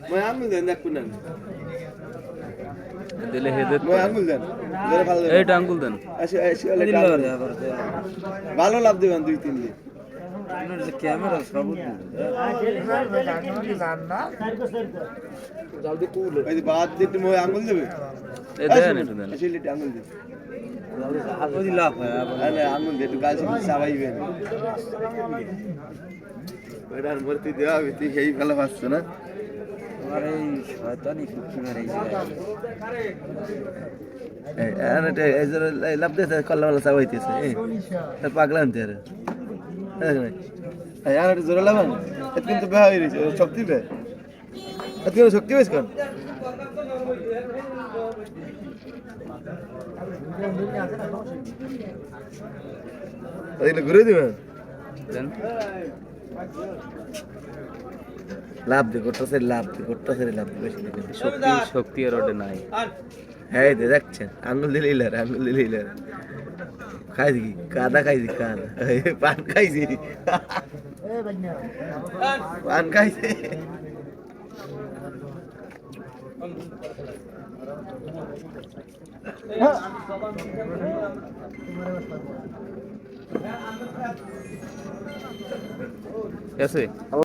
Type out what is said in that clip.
মই আঙুল দেন দেখুন না দিলে হেদে মই আঙুল দেন জোরে ভালো এইটা আঙ্গুল দেন আসি আসি ভালো লাভ দিবেন 2-3 দিন ক্যামেরা সব জলদি কুল এই বাদ দিতে মই আঙুল দেবে এ দেন একটু দেন আসি লিটে আঙুল দে ওই লাভ হয় আরে আঙুল দে একটু গাল চাবাইবে এটার মূর্তি দেওয়া তুই এই ভালো পাচ্ছ না আরে শয়তানি কুকি মারাইছে এই যে লাভ দিতে কল্লা वाला চাবাইতেছে এই পাগলা আনতে রে এই আর জোরে লাগান এত কিন্তু বেহা হই রইছে শক্তি বে এত কিন্তু শক্তি হইছে কোন এইলে ঘুরে দিবেন দেন লাভ দে করতেছে লাভ দে বেশি শক্তি শক্তি আর ওটা নাই হ্যাঁ দেখছেন আঙ্গুল দিলে খাই দেখি কাদা খাইছি কাদা পান খাইছি পান খাইছি আছে